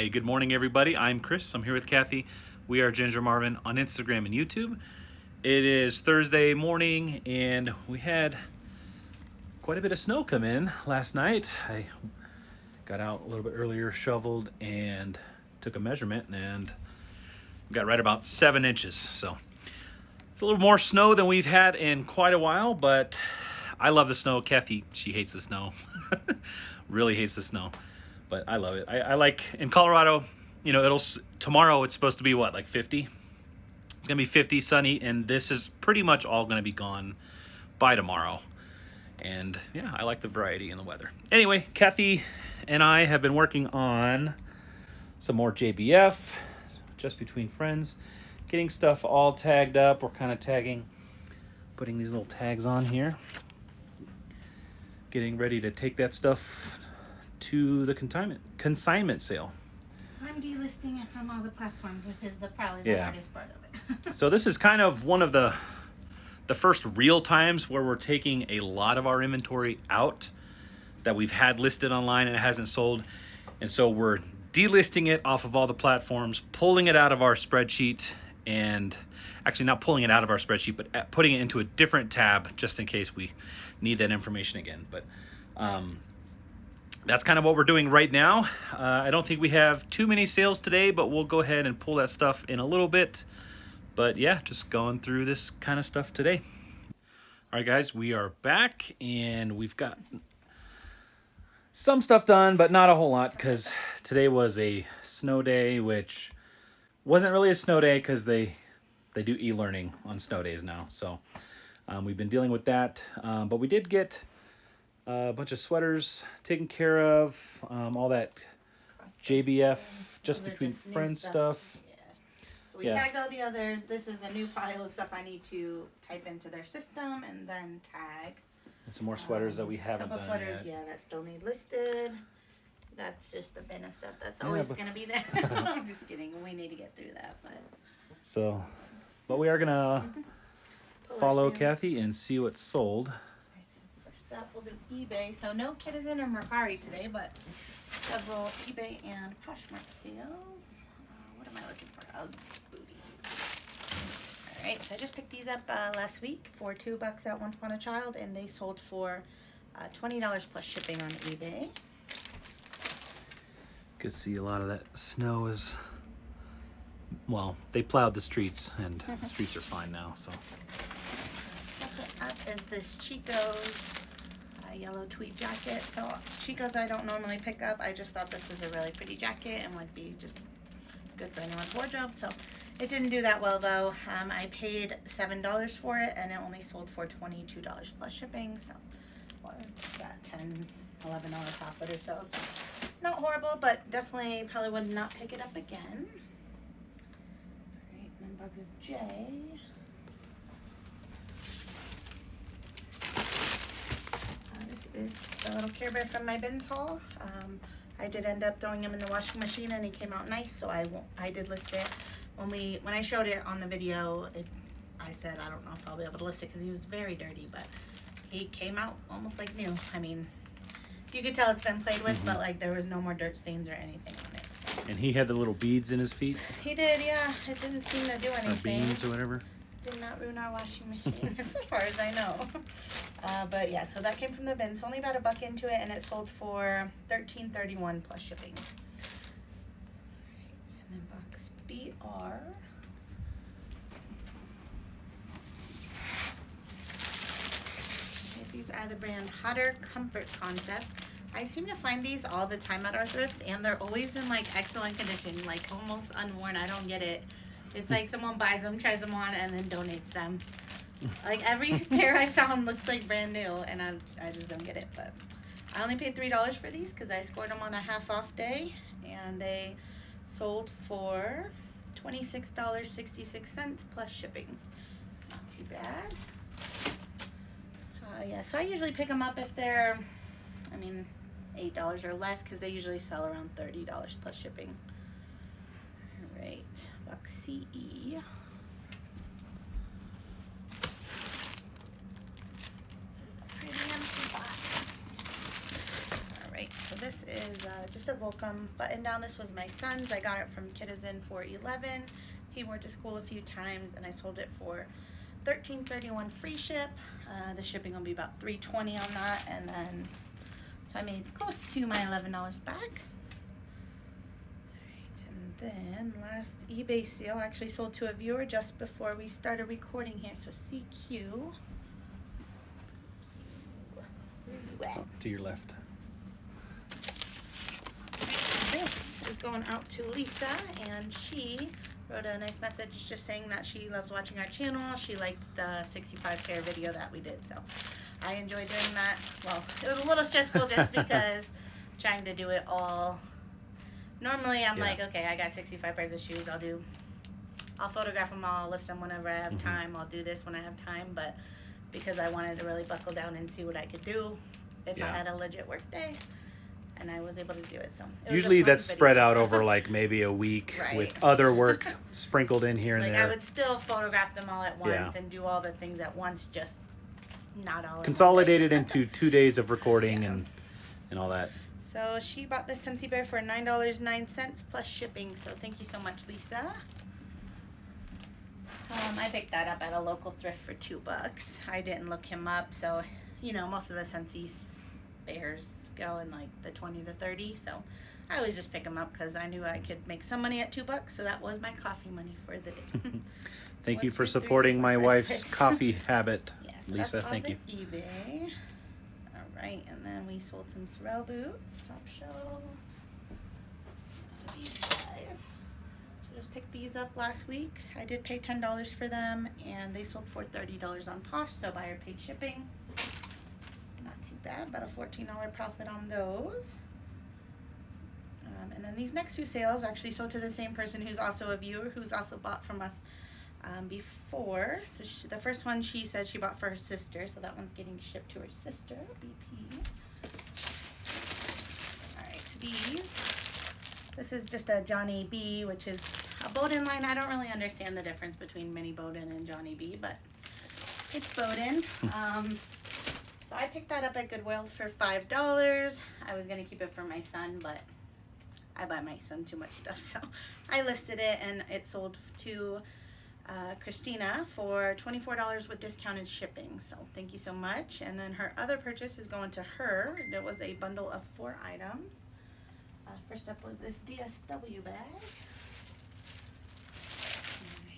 Hey, good morning, everybody. I'm Chris. I'm here with Kathy. We are Ginger Marvin on Instagram and YouTube. It is Thursday morning, and we had quite a bit of snow come in last night. I got out a little bit earlier, shoveled, and took a measurement, and we got right about 7 inches. So it's a little more snow than we've had in quite a while, but I love the snow. Kathy, she hates the snow. Really hates the snow. But I love it. I like, in Colorado, you know, tomorrow it's supposed to be what, like 50? It's gonna be 50, sunny, and this is pretty much all gonna be gone by tomorrow. And yeah, I like the variety in the weather. Anyway, Kathy and I have been working on some more JBF, just between friends, getting stuff all tagged up. We're kind of tagging, putting these little tags on here, getting ready to take that stuff to the consignment sale. I'm delisting it from all the platforms, which is probably the hardest part of it. So this is kind of one of the first real times where we're taking a lot of our inventory out that we've had listed online and it hasn't sold. And so we're delisting it off of all the platforms, pulling it out of our spreadsheet, and actually not pulling it out of our spreadsheet, but putting it into a different tab just in case we need that information again. But that's kind of what we're doing right now. I don't think we have too many sales today, but we'll go ahead and pull that stuff in a little bit. But yeah, just going through this kind of stuff today. All right, guys, we are back, and we've got some stuff done, but not a whole lot, because today was a snow day, which wasn't really a snow day because they do e-learning on snow days now. So we've been dealing with that, but we did get a bunch of sweaters taken care of, all that JBF, just between friends stuff. Yeah. So we tagged all the others. This is a new pile of stuff I need to type into their system and then tag. And some more sweaters that we haven't done yet. A couple sweaters, yet. that still need listed. That's just a bin of stuff that's always going to be there. I'm just kidding. We need to get through that. But we are going to follow Kathy and see what's sold. That we'll do eBay. So no Citizen or Mercari today, but several eBay and Poshmark sales. What am I looking for? Oh, booties. All right, so I just picked these up last week for $2 at Once Upon a Child, and they sold for $20 plus shipping on eBay. Could see a lot of that snow is, well, they plowed the streets, and the streets are fine now. So second up is this Chico's yellow tweed jacket. So Chico's I don't normally pick up. I just thought this was a really pretty jacket and would be just good for anyone's wardrobe. So it didn't do that well though. I paid $7 for it and it only sold for $22 plus shipping. So that $10, $11 profit or so. So not horrible, but definitely probably would not pick it up again. All right, and then Bugs J. Is the little Care Bear from my bins haul. I did end up throwing him in the washing machine and he came out nice, so I did list it. When I showed it on the video, I said I don't know if I'll be able to list it because he was very dirty, but he came out almost like new. I mean, you could tell it's been played with, but like there was no more dirt stains or anything on it. So. And he had the little beads in his feet? He did, yeah. It didn't seem to do anything. Or beans or whatever? Did not ruin our washing machine as far as I know. But yeah, so that came from the bin. So only about $1 into it, and it sold for $13.31 plus shipping. Alright, and then box BR. Okay, these are the brand Hotter Comfort Concept. I seem to find these all the time at our thrifts, and they're always in like excellent condition, like almost unworn. I don't get it. It's like someone buys them, tries them on, and then donates them. Like every pair I found looks like brand new, and I just don't get it. But I only paid $3 for these because I scored them on a half off day, and they sold for $26.66 plus shipping. Not too bad. Yeah, so I usually pick them up if they're, $8 or less because they usually sell around $30 plus shipping. All right, box CE. This is a pretty empty box. All right, so this is is just a Volcom button down. This was my son's. I got it from Kitizen for $11. He wore it to school a few times, and I sold it for $13.31 free ship. The shipping will be about $3.20 on that, and then so I made close to my $11 back. Alright, and then last eBay sale actually sold to a viewer just before we started recording here. So CQ. Where you at? To your left. This is going out to Lisa, and she wrote a nice message just saying that she loves watching our channel. She liked the 65 pair video that we did, so I enjoyed doing that. Well, it was a little stressful just because trying to do it all. Normally I'm like, okay, I got 65 pairs of shoes. I'll photograph them all, list them whenever I have time. I'll do this when I have time, but because I wanted to really buckle down and see what I could do if I had a legit work day. And I was able to do it. So usually that's spread out over like maybe a week with other work sprinkled in here and there. I would still photograph them all at once and do all the things at once, just not all. Consolidated into 2 days of recording and all that. So she bought this Scentsy Bear for $9.09 plus shipping. So thank you so much, Lisa. I picked that up at a local thrift for $2. I didn't look him up, so you know most of the Scentsy Bears go in like the 20 to 30, so I always just pick them up because I knew I could make some money at $2, so that was my coffee money for the day. Thank you for supporting my wife's coffee habit, Lisa. Thank you. eBay. All right, and then we sold some Sorel boots, top shelf. These guys. So just picked these up last week. I did pay $10 for them, and they sold for $30 on Posh, so buyer paid shipping. Not too bad, about a $14 profit on those. And then these next two sales actually sold to the same person who's also a viewer, who's also bought from us before. So the first one she said she bought for her sister, so that one's getting shipped to her sister, BP. Alright, this is just a Johnny B, which is a Bowden line. I don't really understand the difference between Mini Bowden and Johnny B, but it's Bowden. So I picked that up at Goodwill for $5. I was going to keep it for my son, but I buy my son too much stuff. So I listed it, and it sold to Christina for $24 with discounted shipping. So thank you so much. And then her other purchase is going to her. There was a bundle of 4 items. First up was this DSW bag.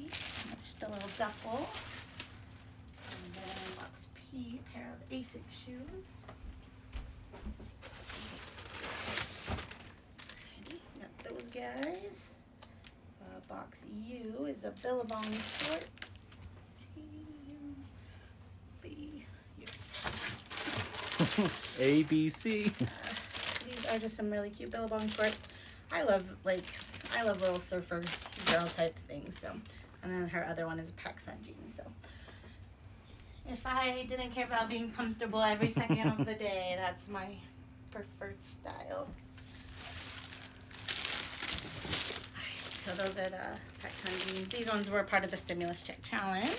Alright, just a little duffel. And then box P, pair of Asics shoes. Alrighty, got those guys. Box U is a Billabong shorts. T-U-B. A, B, C. These are just some really cute Billabong shorts. I love little surfer girl type things. So, and then her other one is a PacSun jeans. So, if I didn't care about being comfortable every second of the day, that's my preferred style. Alright, so those are the PacSun jeans. These ones were part of the stimulus check challenge.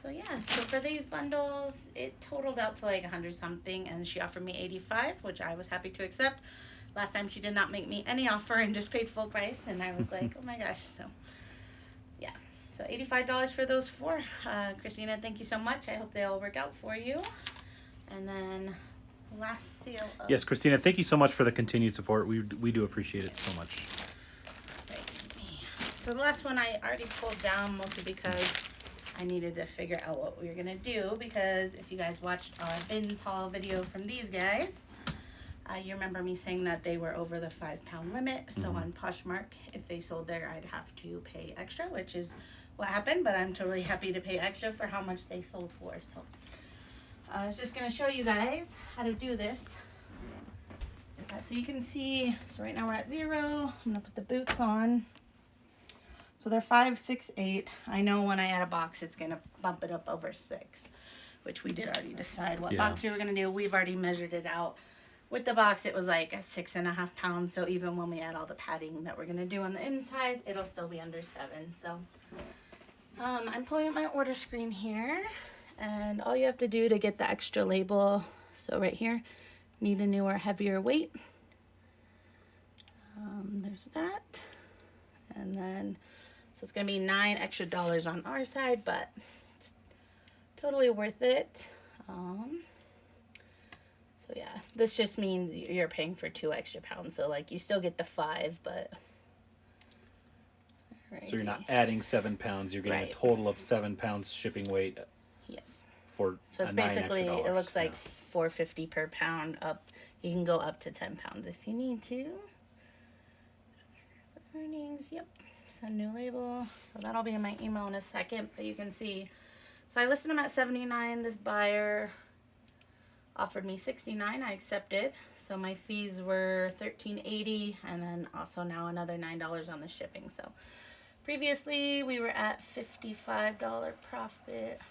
So yeah, so for these bundles, it totaled out to like 100 something, and she offered me 85, which I was happy to accept. Last time she did not make me any offer and just paid full price, and I was like, oh my gosh. So yeah, so $85 for those 4. Christina, thank you so much. I hope they all work out for you. And then last sale of... Yes, Christina, thank you so much for the continued support. We do appreciate it so much. Thanks, me. So the last one I already pulled down, mostly because I needed to figure out what we were gonna do, because if you guys watched our bins haul video from these guys, you remember me saying that they were over the 5-pound limit. So on Poshmark, if they sold there, I'd have to pay extra, which is what happened, but I'm totally happy to pay extra for how much they sold for. So I was just gonna show you guys how to do this. So you can see, so right now we're at 0. I'm gonna put the boots on. So they're 5, 6, 8. I know when I add a box, it's gonna bump it up over 6, which we did already decide what box we were gonna do. We've already measured it out. With the box, it was like 6.5 pounds. So even when we add all the padding that we're gonna do on the inside, it'll still be under 7. So I'm pulling up my order screen here, and all you have to do to get the extra label. So right here, need a newer, heavier weight. there's that. And then, so it's going to be $9 extra on our side, but it's totally worth it. So yeah, this just means you're paying for 2 extra pounds. So like you still get the 5, but. So you're not adding 7 pounds. You're getting a total of 7 pounds shipping weight. Yes. For so it's $9 basically, extra. it looks like $4.50 per pound up. You can go up to 10 pounds if you need to. Earnings, yep. Send new label. So that'll be in my email in a second, but you can see. So I listed them at $79. This buyer offered me $69. I accepted. So my fees were $13.80, and then also now another $9 on the shipping. So previously we were at $55 profit.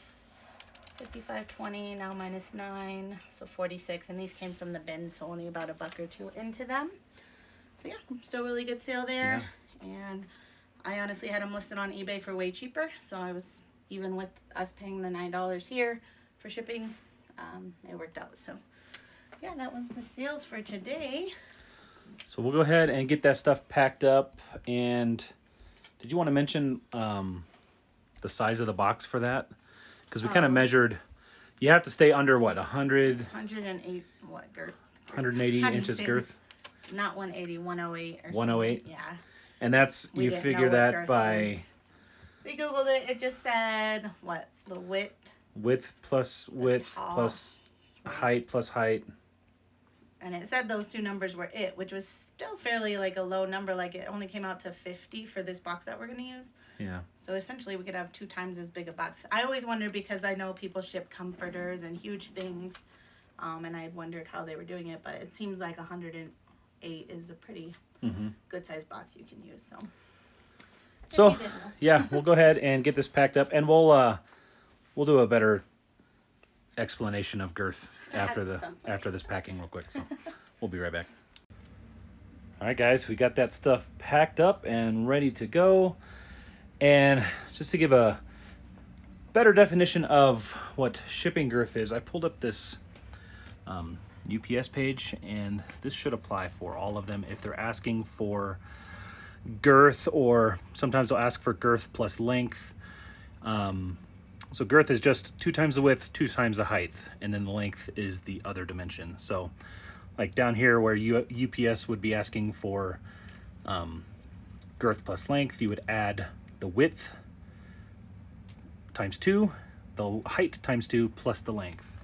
$55.20 now minus 9, so 46, and these came from the bin, so only about $1 or $2 into them. So yeah, still really good sale there. And I honestly had them listed on eBay for way cheaper, so I was, even with us paying the $9 here for shipping, it worked out. So yeah, that was the sales for today. So we'll go ahead and get that stuff packed up. And did you want to mention the size of the box for that? Because we kind of measured, you have to stay under what, 108 what girth? 180 inches girth? Not 180, 108 or 108? Something. Yeah. And that's, you figure that by... We Googled it, it just said, what, the width? Width plus width plus height plus height. And it said those 2 numbers were it, which was still fairly like a low number, like it only came out to 50 for this box that we're going to use. Yeah. So essentially we could have 2 times as big a box. I always wondered, because I know people ship comforters and huge things, and I wondered how they were doing it, but it seems like 108 is a pretty good sized box you can use. So yeah, we'll go ahead and get this packed up, and we'll do a better explanation of girth after this packing real quick. So we'll be right back. All right, guys, we got that stuff packed up and ready to go. And just to give a better definition of what shipping girth is, I pulled up this UPS page, and this should apply for all of them if they're asking for girth, or sometimes they'll ask for girth plus length. So girth is just 2 times the width, 2 times the height, and then the length is the other dimension. So like down here where UPS would be asking for girth plus length, you would add the width times 2, the height times 2, plus the length.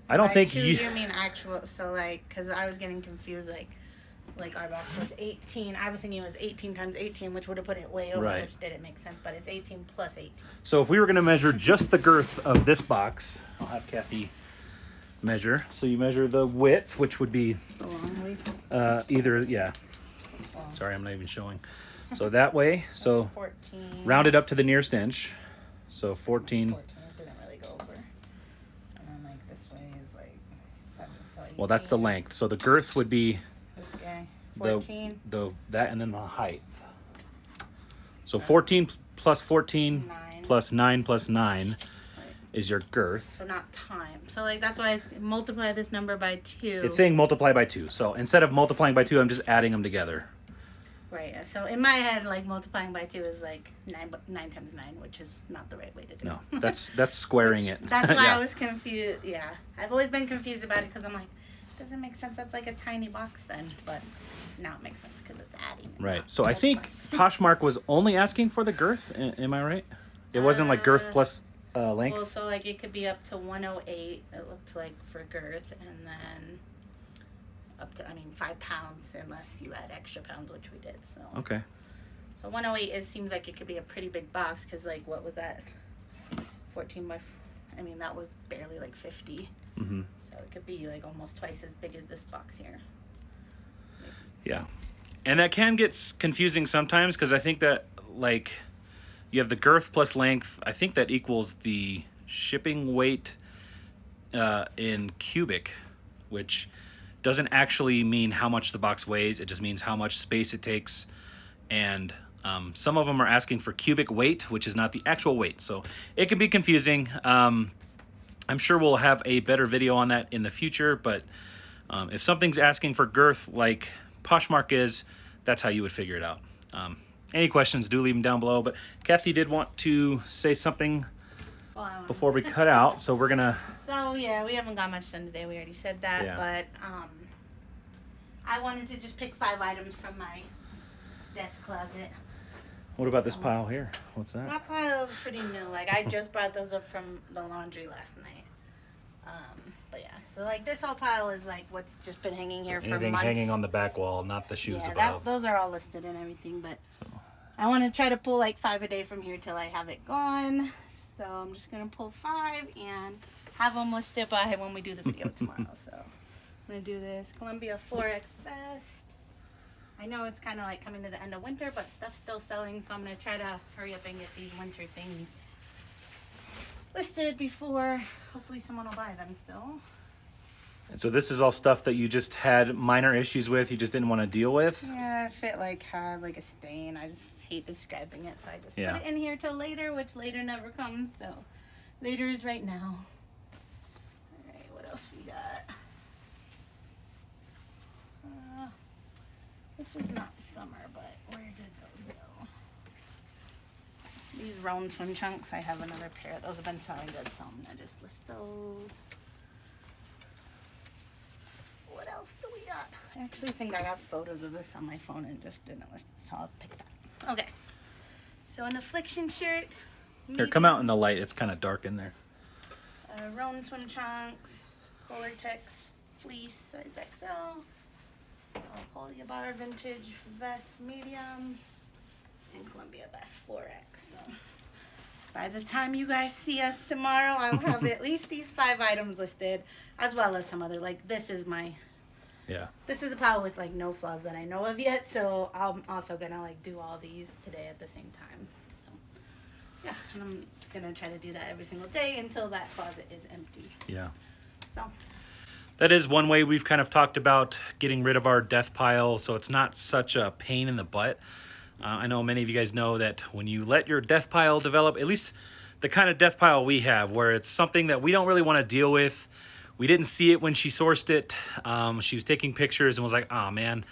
I don't think 2, you mean actual, so like, because I was getting confused, like our box was 18. I was thinking it was 18 times 18, which would have put it way over, which didn't make sense, but it's 18 plus 18. So if we were going to measure just the girth of this box, I'll have Kathy measure. So you measure the width, which would be the long waist. Sorry, I'm not even showing. So that way, so 14. Round it up to the nearest inch. So 14. 14. It didn't really go over. And then like this way is like 7. So 18. Well, that's the length. So the girth would be this guy. 14. That, and then the height. So 14 plus 14 plus 9 plus 9 is your girth. So not time. So like that's why it's multiply this number by 2. It's saying multiply by 2. So instead of multiplying by 2, I'm just adding them together. Right. So in my head, like multiplying by 2 is like 9 times 9, which is not the right way to do it. No, that's squaring it. That's why I was confused. Yeah, I've always been confused about it because I'm like, it doesn't make sense. That's like a tiny box then, but now it makes sense because it's adding. Right. So I think Poshmark was only asking for the girth. Am I right? It wasn't like girth plus length. Well, so like it could be up to 108. It looked like for girth, and then up to 5 pounds unless you add extra pounds, which we did. So okay. So 108 seems like it could be a pretty big box because like what was that? 14 by. That was barely like 50. Mm-hmm. So it could be like almost twice as big as this box here. Yeah, and that can get confusing sometimes because I think that like you have the girth plus length. I think that equals the shipping weight in cubic, which doesn't actually mean how much the box weighs. It just means how much space it takes. And some of them are asking for cubic weight, which is not the actual weight. So it can be confusing. I'm sure we'll have a better video on that in the future. But if something's asking for girth like Poshmark is, that's how you would figure it out. Any questions, do leave them down below. But Kathy did want to say something before we cut out, so we're gonna. So yeah, we haven't got much done today. We already said that, Yeah. but I wanted to just pick 5 items from my desk closet. What about this pile here? What's that? That pile is pretty new. Like I just brought those up from the laundry last night. But yeah, so like this whole pile is like what's just been hanging here for Anything months. hanging on the back wall, not the shoes Yeah, above. those are all listed and everything, but So. I want to try to pull like 5 a day from here till I have it gone. So I'm just gonna pull 5 and have them listed by when we do the video tomorrow. So I'm gonna do this Columbia 4X vest. I know it's kind of like coming to the end of winter, but stuff's still selling, so I'm gonna try to hurry up and get these winter things listed before hopefully someone will buy them still. And so this is all stuff that you just had minor issues with, you just didn't want to deal with? Yeah, if it like had like a stain, I just hate describing it, so I just Yeah. put it in here till later, which later never comes, so later is right now. Alright, what else we got? This is not summer, but where did those go? These Roan swim chunks, I have another pair. Those have been selling good, so I'm gonna just list those. What else do we got? I actually think I have photos of this on my phone and just didn't list it, so I'll pick that. Okay. So an affliction shirt. Here, come out in the light. It's kind of dark in there. Roan swim chunks, Polar Tex fleece, size XL. Polybar vintage vest medium, and Columbia vest 4X. So by the time you guys see us tomorrow, I'll have at least these 5 items listed, as well as some other, like this is a pile with like no flaws that I know of yet, so I'm also gonna like do all these today at the same time. So yeah, and I'm gonna try to do that every single day until that closet is empty. Yeah. So That is one way we've kind of talked about getting rid of our death pile, so it's not such a pain in the butt. I know many of you guys know that when you let your death pile develop, at least the kind of death pile we have, where it's something that we don't really want to deal with. We didn't see it when she sourced it. She was taking pictures and was like, "Oh man,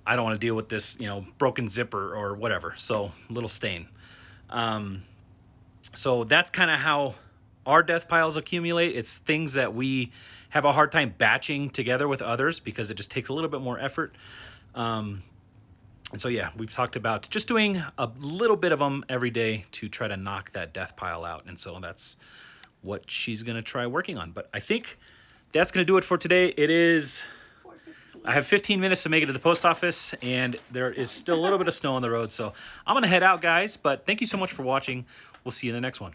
I don't want to deal with this, broken zipper or whatever." So little stain. So that's kind of how our death piles accumulate. It's things that we have a hard time batching together with others because it just takes a little bit more effort. And so, yeah, we've talked about just doing a little bit of them every day to try to knock that death pile out. And so that's what she's going to try working on. But I think that's going to do it for today. It is, I have 15 minutes to make it to the post office, and there is still a little bit of snow on the road. So I'm going to head out, guys. But thank you so much for watching. We'll see you in the next one.